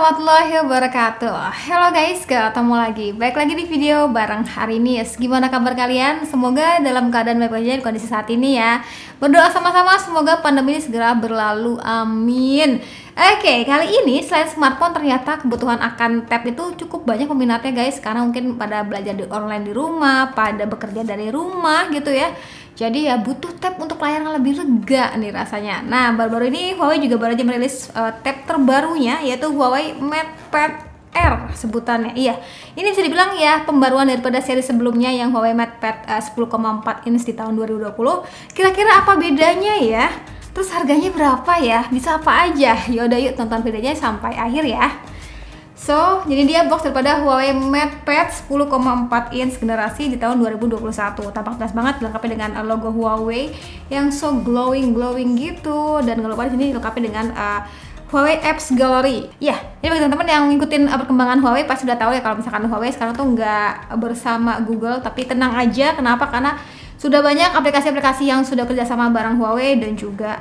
warahmatullahi wabarakatuh. Halo guys, ketemu lagi. Baik lagi di video bareng hari ini. Gimana kabar kalian? Semoga dalam keadaan baik aja di kondisi saat ini ya. Berdoa sama-sama semoga pandemi ini segera berlalu. Amin. Oke, kali ini selain smartphone ternyata kebutuhan akan tab itu cukup banyak peminatnya guys. Karena mungkin pada belajar di online di rumah, pada bekerja dari rumah gitu ya. Jadi ya butuh tab untuk layanan lebih lega nih rasanya. Nah, baru-baru ini Huawei juga baru aja merilis tab terbarunya, yaitu Huawei MatePad R sebutannya. Iya, ini bisa dibilang ya pembaruan daripada seri sebelumnya yang Huawei MatePad 10,4 inch di tahun 2020. Kira-kira apa bedanya ya? Terus harganya berapa ya? Bisa apa aja? Yaudah yuk tonton videonya sampai akhir ya. So, jadi dia box daripada Huawei MatePad 10,4 inch generasi di tahun 2021. Tampak jelas banget dilengkapi dengan logo Huawei yang so glowing gitu, dan nggak lupa di sini dilengkapi dengan Huawei Apps Gallery. Ya, ini bagi teman-teman yang ngikutin perkembangan Huawei pasti udah tahu ya kalau misalkan Huawei sekarang tuh nggak bersama Google, tapi tenang aja. Kenapa? Karena sudah banyak aplikasi-aplikasi yang sudah kerjasama bareng Huawei dan juga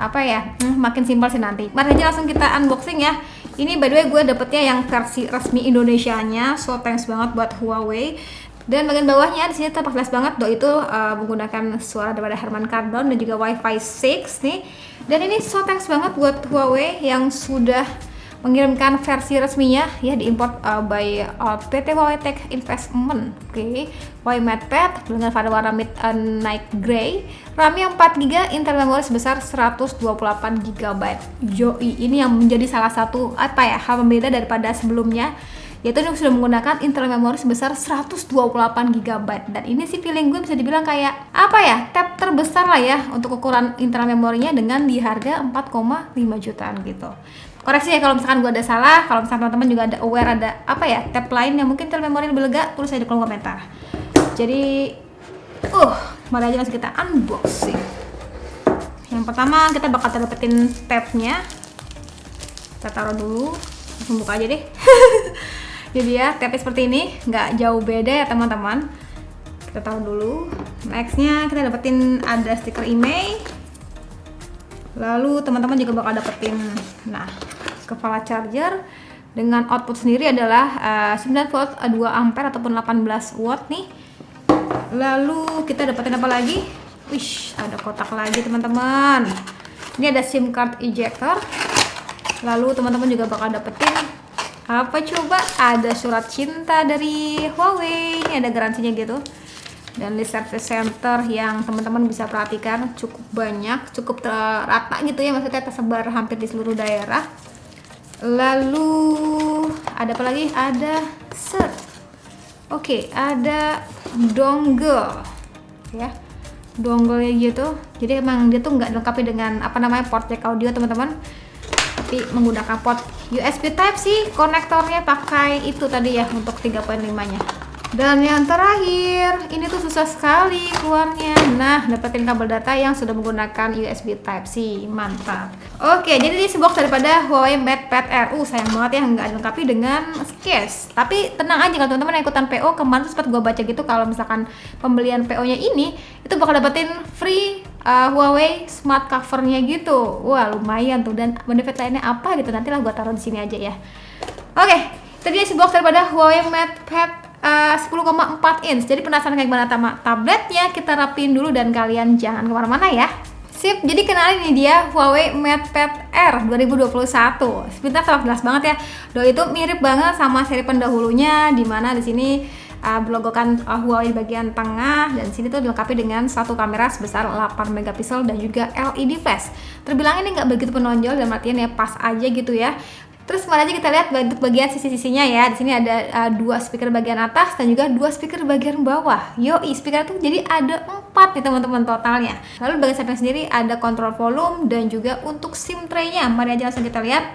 makin simpel sih nanti. Mari aja langsung kita unboxing ya. Ini by the way gue dapetnya yang versi resmi Indonesianya, so thanks banget buat Huawei. Dan bagian bawahnya di sini tampak jelas banget itu menggunakan suara daripada Harman Kardon dan juga Wi-Fi 6 nih. Dan ini so thanks banget buat Huawei yang sudah mengirimkan versi resminya ya, diimport by PT Huawei Tech Investment. Oke, Huawei MatePad dengan pada warna midnight gray, RAM yang 4GB, internal memori sebesar 128GB. Yoi, ini yang menjadi salah satu hal pembeda daripada sebelumnya, yaitu ini sudah menggunakan internal memori sebesar 128GB. Dan ini sih feeling gue bisa dibilang kayak tab terbesar lah ya untuk ukuran internal memorinya dengan di harga 4,5 jutaan gitu. Koreksi ya kalau misalkan gue ada salah, kalau misalkan teman-teman juga ada aware ada tab lain yang mungkin internal memori lebih lega, tulis aja di kolom komentar. Jadi mari aja langsung kita unboxing. Yang pertama kita bakal dapetin tabnya. Kita taruh dulu, langsung buka aja deh. Jadi ya tabnya seperti ini, nggak jauh beda ya teman-teman. Kita taruh dulu. Nextnya kita dapetin ada stiker IMEI. Lalu teman-teman juga bakal dapetin kepala charger dengan output sendiri adalah 9 volt 2 ampere ataupun 18 watt nih. Lalu kita dapetin apa lagi? Wish, ada kotak lagi teman-teman. Ini ada SIM card ejector. Lalu teman-teman juga bakal dapetin apa coba? Ada surat cinta dari Huawei. Ini ada garansinya gitu. Dan di service center yang teman-teman bisa perhatikan cukup banyak, cukup rata gitu ya, maksudnya tersebar hampir di seluruh daerah. Lalu ada apa lagi? Ada ada dongle ya, dongle gitu. Jadi emang dia tuh nggak dilengkapi dengan port jack audio teman-teman, tapi menggunakan port USB Type C. Konektornya pakai itu tadi ya untuk 3.5-nya. Dan yang terakhir, ini tuh susah sekali keluarnya. Nah, dapetin kabel data yang sudah menggunakan USB Type C. Mantap. Oke, jadi ini box daripada Huawei MatePad R. Sayang banget ya nggak dilengkapi dengan case. Tapi tenang aja kalau teman-teman yang ikutan PO, kemarin sempat gue baca gitu kalau misalkan pembelian PO-nya ini itu bakal dapetin free Huawei smart cover-nya gitu. Wah, lumayan tuh. Dan benefit lainnya apa gitu, nantilah gue taruh di sini aja ya. Oke, tadi isi box daripada Huawei MatePad 10,4 inch. Jadi penasaran kayak gimana tabletnya? Kita rapiin dulu dan kalian jangan kemana-mana ya. Sip, jadi kenalin ini dia Huawei MatePad R 2021. Sebentar, sangat jelas banget ya. Itu mirip banget sama seri pendahulunya, dimana di sini berlogokan Huawei di bagian tengah, dan sini tuh dilengkapi dengan satu kamera sebesar 8 megapiksel dan juga LED flash. Terbilang ini nggak begitu menonjol dan artinya ya pas aja gitu ya. Terus mari aja kita lihat bentuk bagian sisi-sisinya ya. Di sini ada 2 speaker bagian atas dan juga 2 speaker bagian bawah. Yoi, speaker tuh jadi ada 4 nih teman-teman totalnya. Lalu bagian samping sendiri ada kontrol volume dan juga untuk SIM tray-nya. Mari aja langsung kita lihat.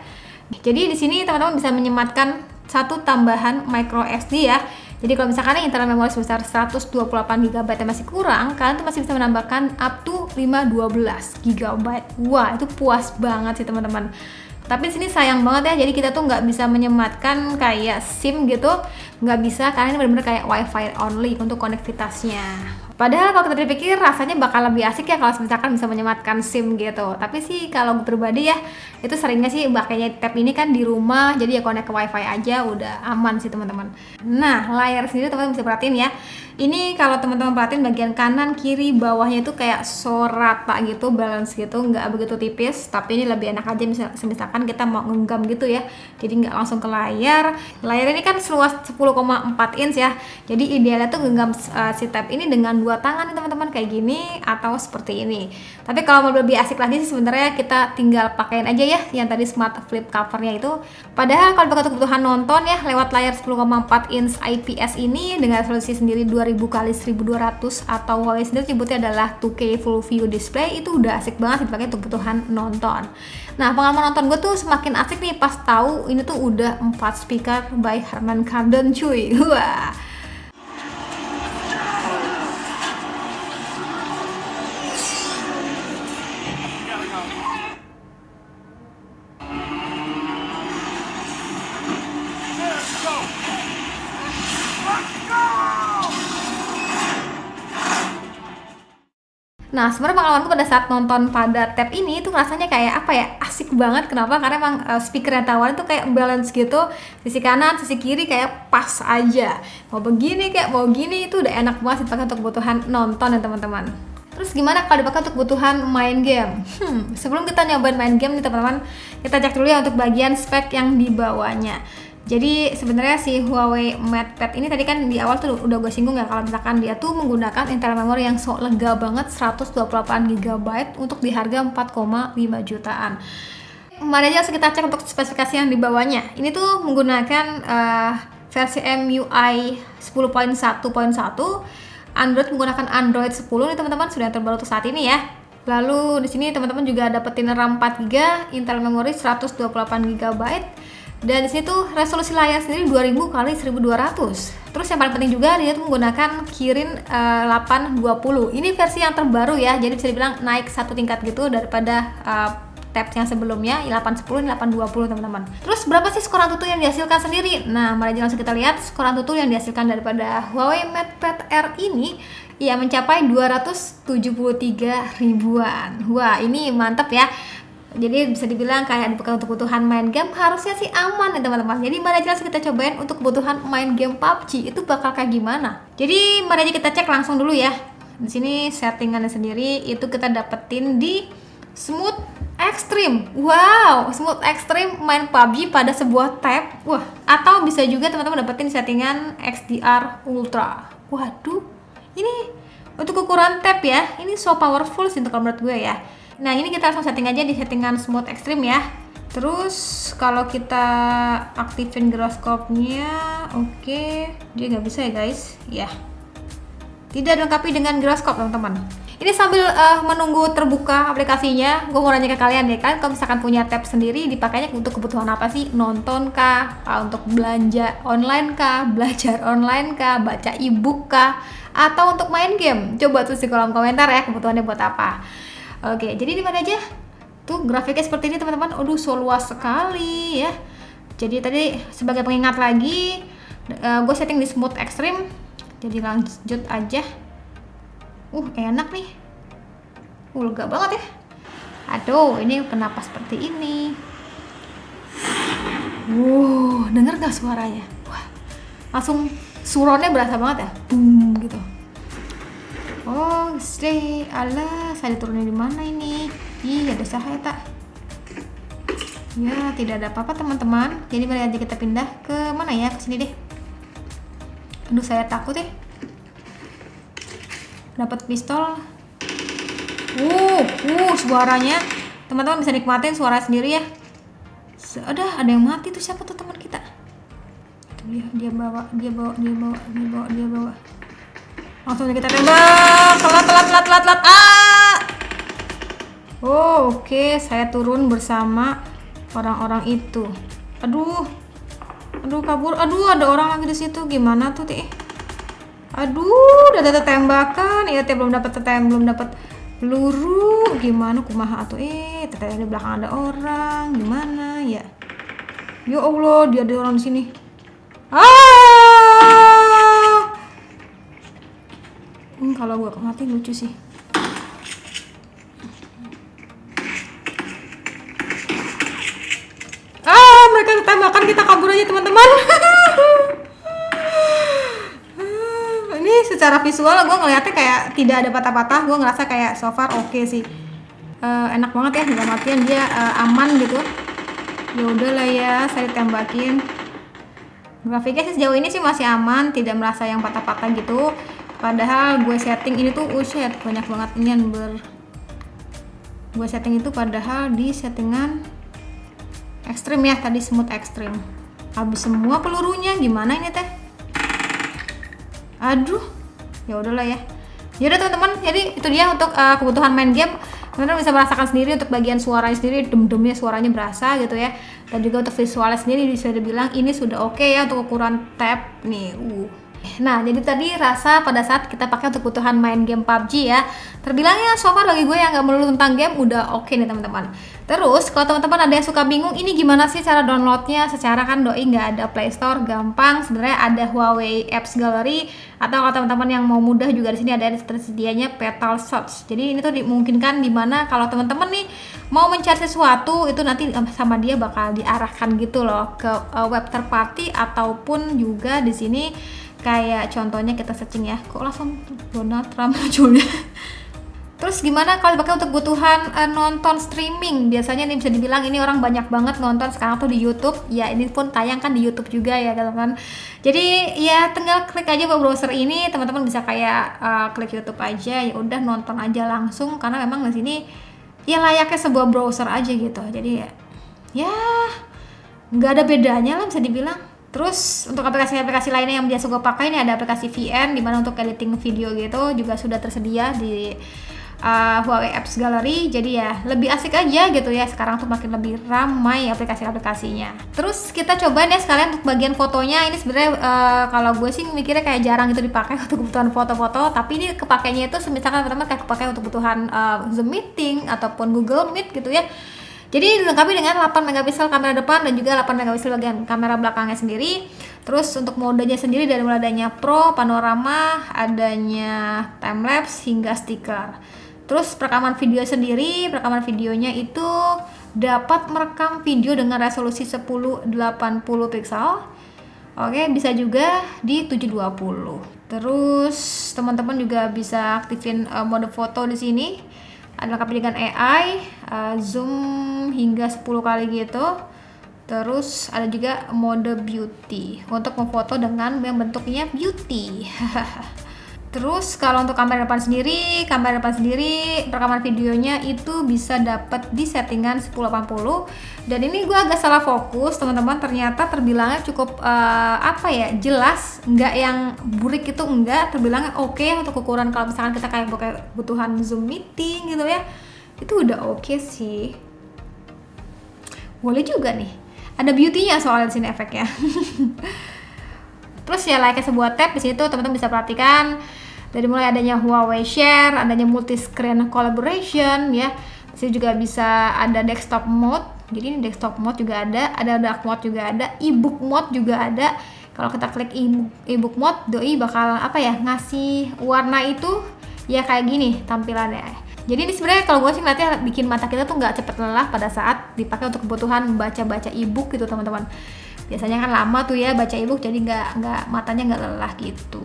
Jadi di sini teman-teman bisa menyematkan satu tambahan micro SD ya. Jadi kalau misalkan internal memori sebesar 128GB masih kurang, kalian tuh masih bisa menambahkan up to 512GB. Wah, itu puas banget sih teman-teman. Tapi di sini sayang banget ya, jadi kita tuh nggak bisa menyematkan kayak SIM gitu, nggak bisa, karena ini benar-benar kayak WiFi only untuk konektivitasnya. Padahal kalau kita pikir rasanya bakal lebih asik ya kalau misalkan bisa menyematkan SIM gitu. Tapi sih kalau gue pribadi ya, itu seringnya sih pakainya tab ini kan di rumah, jadi ya connect ke wifi aja udah aman sih teman-teman. Nah, layar sendiri teman-teman bisa perhatiin ya. Ini kalau teman-teman perhatiin bagian kanan, kiri, bawahnya itu kayak so rata gitu, balance gitu, nggak begitu tipis. Tapi ini lebih enak aja misalkan kita mau ngenggam gitu ya. Jadi nggak langsung ke layar. Layar ini kan seluas 10,4 inch ya. Jadi idealnya tuh genggam si tab ini dengan dua tangan nih teman-teman, kayak gini atau seperti ini. Tapi kalau mau lebih asik lagi sih sebenarnya kita tinggal pakaiin aja ya yang tadi smart flip covernya itu. Padahal kalau untuk kebutuhan nonton ya lewat layar 10,4 inch IPS ini dengan resolusi sendiri 2000 kali 1200 atau Huawei sendiri nyebutnya adalah 2K full view display, itu udah asik banget dipakai untuk kebutuhan nonton. Nah, pengalaman nonton gue tuh semakin asik nih pas tahu ini tuh udah 4 speaker by Harman Kardon cuy. Wah. Nah, sebenarnya pengalamanku pada saat nonton pada tab ini tuh rasanya kayak apa ya, asik banget. Kenapa? Karena emang speaker yang tawarin tuh kayak balance gitu, sisi kanan, sisi kiri kayak pas aja. Mau begini kayak mau gini, itu udah enak banget dipakai untuk kebutuhan nonton ya teman-teman. Terus gimana kalau dipakai untuk kebutuhan main game? Sebelum kita nyobain main game nih teman-teman, kita cek dulu ya untuk bagian spek yang di bawahnya. Jadi sebenarnya si Huawei MatePad ini tadi kan di awal tuh udah gue singgung ya, kalau misalkan dia tuh menggunakan internal memory yang lega banget 128 GB untuk di harga 4,5 jutaan. Mari aja langsung kita cek untuk spesifikasi yang di bawahnya. Ini tuh menggunakan versi MIUI 10.1.1, Android menggunakan Android 10 nih teman-teman, sudah yang terbaru untuk saat ini ya. Lalu di sini teman-teman juga dapetin RAM 4GB, internal memory 128 GB. Dan di sini tuh resolusi layar sendiri 2000 kali 1200. Terus yang paling penting juga dia tuh menggunakan Kirin 820. Ini versi yang terbaru ya. Jadi bisa dibilang naik satu tingkat gitu daripada tab yang sebelumnya 810 dan 820 teman-teman. Terus berapa sih skor AnTuTu yang dihasilkan sendiri? Nah, mari langsung kita lihat skor AnTuTu yang dihasilkan daripada Huawei MatePad R ini ya mencapai 273 ribuan. Wah, ini mantap ya. Jadi bisa dibilang kayak dipakai untuk kebutuhan main game harusnya sih aman ya teman-teman. Jadi mari aja kita cobain untuk kebutuhan main game PUBG itu bakal kayak gimana. Jadi mari aja kita cek langsung dulu ya. Di sini settingannya sendiri itu kita dapetin di Smooth Extreme. Wow, Smooth Extreme main PUBG pada sebuah tab. Wah, atau bisa juga teman-teman dapetin settingan XDR Ultra. Waduh, ini untuk ukuran tab ya. Ini so powerful sih untuk menurut gue ya. Nah, ini kita langsung setting aja di settingan Smooth Extreme ya. Terus kalau kita aktifin gyroscope-nya, oke, dia nggak bisa ya guys. Ya, tidak dilengkapi dengan gyroscope teman-teman. Ini sambil menunggu terbuka aplikasinya, gue mau nanya ke kalian deh, kan kalau misalkan punya tab sendiri dipakainya untuk kebutuhan apa sih? Nonton kah? Untuk belanja online kah? Belajar online kah? Baca e-book kah? Atau untuk main game? Coba tulis di kolom komentar ya kebutuhannya buat apa. Oke, jadi di mana aja? Tuh grafiknya seperti ini teman-teman. Aduh, so luas sekali ya. Jadi tadi sebagai pengingat lagi, gue setting di Smooth Extreme. Jadi lanjut aja. Enak nih. Lega banget ya. Aduh, ini kenapa seperti ini? Denger gak suaranya? Wah, langsung suronnya berasa banget ya. Boom gitu. Alah, saya diturunin di mana ini? Ih, ada cahaya tak? Ya, tidak ada apa-apa teman-teman. Jadi mari aja kita pindah ke mana ya? Ke sini deh. Aduh, saya takut ya. Dapat pistol. Suaranya. Teman-teman bisa nikmatin suara sendiri ya. Ada yang mati tuh, siapa tuh teman kita? Tuh dia bawa. Langsung kita tembak. Telat. Oke, saya turun bersama orang-orang itu. Aduh, kabur. Aduh, ada orang lagi di situ. Gimana tuh, Teh? Aduh, udah ada tembakan. Ya, Teh belum dapat peluru. Gimana kumaha atuh? Teh di belakang ada orang. Gimana ya? Ya Allah, dia ada orang di sini. kalau gue mati lucu sih. Mereka tembakan, kita kabur aja teman-teman. Ini secara visual gue ngeliatnya kayak tidak ada patah-patah. Gue ngerasa kayak so far oke sih. Enak banget ya, dalam artian dia aman gitu. Ya udahlah ya, saya ditembakin. Grafiknya sih sejauh ini sih masih aman, tidak merasa yang patah-patah gitu. Padahal gue setting ini tuh banyak banget ini yang gue setting itu padahal di settingan ekstrim ya, tadi smooth ekstrim. Habis semua pelurunya, gimana ini teh? Aduh, ya udahlah ya. Yaudah teman-teman, jadi itu dia untuk kebutuhan main game. Teman-teman bisa merasakan sendiri untuk bagian suaranya sendiri, dem-demnya suaranya berasa gitu ya. Dan juga untuk visualnya sendiri bisa dibilang ini sudah oke ya untuk ukuran tab nih. Nah, jadi tadi rasa pada saat kita pakai untuk kebutuhan main game PUBG ya, terbilangnya so far bagi gue yang nggak melulu tentang game udah oke nih teman-teman. Terus kalau teman-teman ada yang suka bingung ini gimana sih cara downloadnya, secara kan doi nggak ada Play Store, gampang. Sebenarnya ada Huawei Apps Gallery, atau kalau teman-teman yang mau mudah juga di sini ada tersedianya Petal Search. Jadi ini tuh dimungkinkan dimana kalau teman-teman nih mau mencari sesuatu itu nanti sama dia bakal diarahkan gitu loh ke web third party, ataupun juga di sini kayak contohnya kita searching ya, kok langsung Donald Trump munculnya. Terus gimana kalau dipakai untuk kebutuhan nonton streaming? Biasanya nih bisa dibilang ini orang banyak banget nonton sekarang tuh di YouTube. Ya ini pun tayang kan di YouTube juga ya teman-teman. Jadi ya tinggal klik aja browser ini, teman-teman bisa kayak klik YouTube aja, ya udah nonton aja langsung, karena memang di sini ya layaknya sebuah browser aja gitu. Jadi ya nggak ada bedanya lah bisa dibilang. Terus untuk aplikasi-aplikasi lainnya yang biasa gue pakai, ini ada aplikasi VN dimana untuk editing video gitu juga sudah tersedia di Huawei Apps Gallery. Jadi ya lebih asik aja gitu ya, sekarang tuh makin lebih ramai aplikasi-aplikasinya. Terus kita cobain ya sekalian untuk bagian fotonya. Ini sebenarnya kalau gue sih mikirnya kayak jarang itu dipakai untuk kebutuhan foto-foto, tapi ini kepakainya itu misalkan teman-teman kayak kepakai untuk kebutuhan Zoom meeting ataupun Google Meet gitu ya. Jadi dilengkapi dengan 8 megapiksel kamera depan dan juga 8 megapiksel bagian kamera belakangnya sendiri. Terus untuk modenya sendiri dari mulai adanya Pro, panorama, adanya timelapse hingga stiker. Terus perekaman video sendiri, perekaman videonya itu dapat merekam video dengan resolusi 1080 pixel. Oke, bisa juga di 720. Terus teman-teman juga bisa aktifin mode foto di sini. Ada lengkap dengan AI, zoom hingga 10 kali gitu. Terus ada juga mode beauty untuk memfoto dengan yang bentuknya beauty. Terus kalau untuk kamera depan sendiri perekaman videonya itu bisa dapat di settingan 1080. Dan ini gue agak salah fokus teman-teman, ternyata terbilangnya cukup jelas, nggak yang burik itu, enggak, terbilangnya oke untuk ukuran kalau misalkan kita kayak kebutuhan Zoom meeting gitu ya, itu udah oke sih. Boleh juga nih, ada beauty-nya soalnya di sini efeknya. Terus ya layaknya sebuah tab di situ teman-teman bisa perhatikan dari mulai adanya Huawei Share, adanya multi screen collaboration ya. Di sini juga bisa ada desktop mode. Jadi ini desktop mode juga ada dark mode juga ada, ebook mode juga ada. Kalau kita klik ebook mode, doi bakal ngasih warna itu ya kayak gini tampilannya. Jadi ini sebenarnya kalau gue sih ngeliatnya bikin mata kita tuh nggak cepet lelah pada saat dipakai untuk kebutuhan baca-baca ebook gitu teman-teman. Biasanya kan lama tuh ya baca ebook, jadi matanya nggak lelah gitu.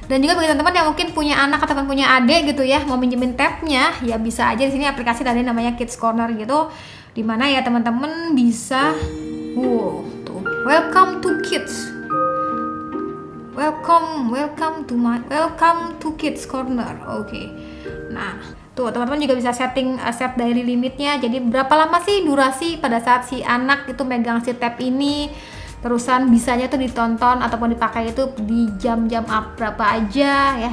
Dan juga bagi teman-teman yang mungkin punya anak ataupun punya adik gitu ya, mau minjemin tabnya, ya bisa aja di sini aplikasi tadi namanya Kids Corner gitu, dimana ya teman-teman bisa, tuh, welcome to kids, welcome to Kids Corner, oke. Nah, tuh teman-teman juga bisa set dari limitnya. Jadi berapa lama sih durasi pada saat si anak itu megang si tab ini, terusan bisanya tuh ditonton ataupun dipakai itu di jam-jam berapa aja ya.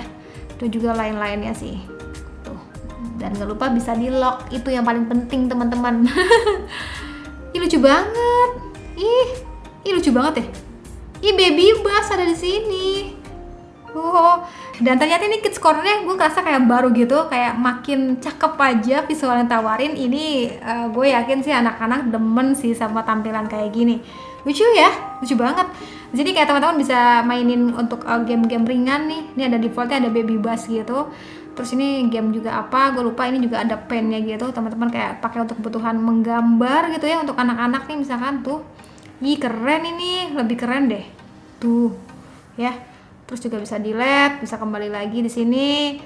Itu juga lain-lainnya sih. Tuh. Dan gak lupa bisa di lock, itu yang paling penting teman-teman. Ih lucu banget. Ih lucu banget ya. Ih baby bus ada di sini. Oh, dan ternyata ini Kids Corner-nya gue ngerasa kayak baru gitu, kayak makin cakep aja visual yang tawarin. Ini gue yakin sih anak-anak demen sih sama tampilan kayak gini. Lucu ya, lucu banget. Jadi kayak teman-teman bisa mainin untuk game-game ringan nih. Ini ada defaultnya ada baby bus gitu. Terus ini game juga apa, gue lupa. Ini juga ada pen-nya gitu, teman-teman kayak pakai untuk kebutuhan menggambar gitu ya untuk anak-anak nih misalkan tuh. Ih keren ini, lebih keren deh. Tuh, ya. Terus juga bisa delete, bisa kembali lagi di sini.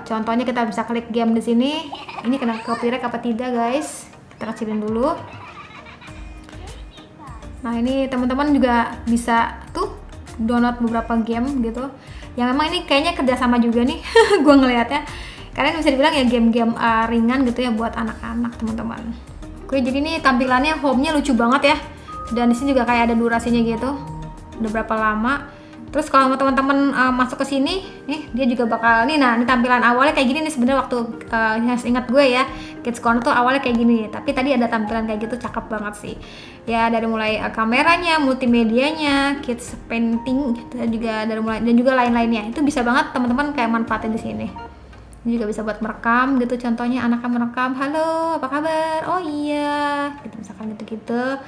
Contohnya kita bisa klik game di sini. Ini kena copyright apa tidak guys? Kita kecilin dulu. Nah ini teman-teman juga bisa tuh download beberapa game gitu. Yang memang ini kayaknya kerjasama juga nih, gue ngelihatnya. Karena bisa dibilang ya game-game ringan gitu ya buat anak-anak teman-teman. Oke jadi ini tampilannya home-nya lucu banget ya. Dan di sini juga kayak ada durasinya gitu. Udah berapa lama. Terus kalau teman-teman masuk ke sini, nih dia juga bakal nih. Nah, ini tampilan awalnya kayak gini nih sebenarnya waktu ingat gue ya, Kids Corner tuh awalnya kayak gini. Tapi tadi ada tampilan kayak gitu cakep banget sih. Ya dari mulai kameranya, multimedianya, kids painting, gitu, juga dari mulai dan juga lain-lainnya. Itu bisa banget teman-teman kayak manfaatin di sini. Ini juga bisa buat merekam gitu. Contohnya anaknya merekam, halo, apa kabar? Oh iya, gitu misalkan gitu-gitu.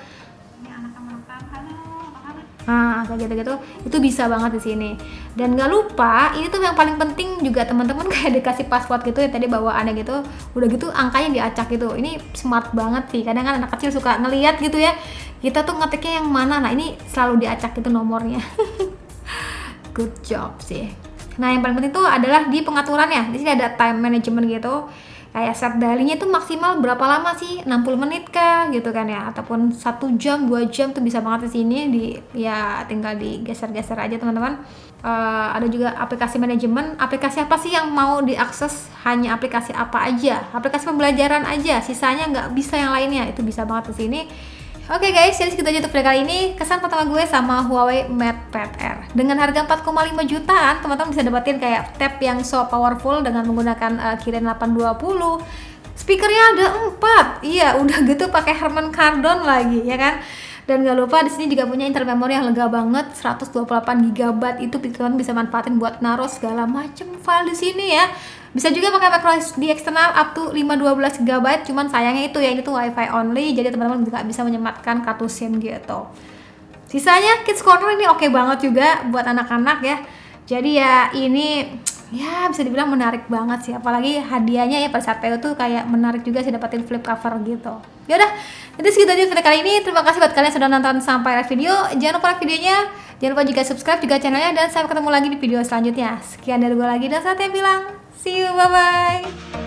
Ini anaknya merekam, halo. Nah, kayak gitu-gitu itu bisa banget di sini. Dan nggak lupa, ini tuh yang paling penting juga teman-teman kayak dikasih password gitu ya tadi bawaannya gitu. Udah gitu angkanya diacak gitu. Ini smart banget sih. Kadang kan anak kecil suka ngeliat gitu ya. Kita tuh ngetiknya yang mana. Nah, ini selalu diacak gitu nomornya. Good job sih. Nah, yang paling penting tuh adalah di pengaturannya. Di sini ada time management gitu. Kayak set daily-nya itu maksimal berapa lama sih? 60 menit kah gitu kan ya, ataupun 1 jam 2 jam tuh bisa banget di sini ya tinggal digeser-geser aja teman-teman. Ada juga aplikasi manajemen. Aplikasi apa sih yang mau diakses? Hanya aplikasi apa aja? Aplikasi pembelajaran aja, sisanya nggak bisa yang lainnya. Itu bisa banget di sini. Oke guys, jadi segitu aja untuk video kali ini. Kesan pertama gue sama Huawei MatePad Air. Dengan harga 4,5 jutaan, teman-teman bisa dapetin kayak tab yang so powerful dengan menggunakan Kirin 820. Speakernya ada 4. Iya, udah gitu pakai Harman Kardon lagi, ya kan? Dan gak lupa di sini juga punya internal memori yang lega banget, 128 GB. Itu teman-teman bisa manfaatin buat naruh segala macam file di sini ya. Bisa juga pakai microSD eksternal up to 512 GB, cuman sayangnya itu ya ini tuh WiFi only, jadi teman-teman juga bisa menyematkan kartu SIM gitu. Sisanya Kids Corner ini oke banget juga buat anak-anak ya. Jadi ya ini ya bisa dibilang menarik banget sih, apalagi hadiahnya ya pada saat PO tuh kayak menarik juga sih dapetin flip cover gitu. Yaudah, jadi segitu aja video kali ini. Terima kasih buat kalian yang sudah nonton sampai live video. Jangan lupa like videonya, jangan lupa juga subscribe juga channelnya, dan sampai ketemu lagi di video selanjutnya. Sekian dari gue lagi dan saatnya bilang see you, bye bye.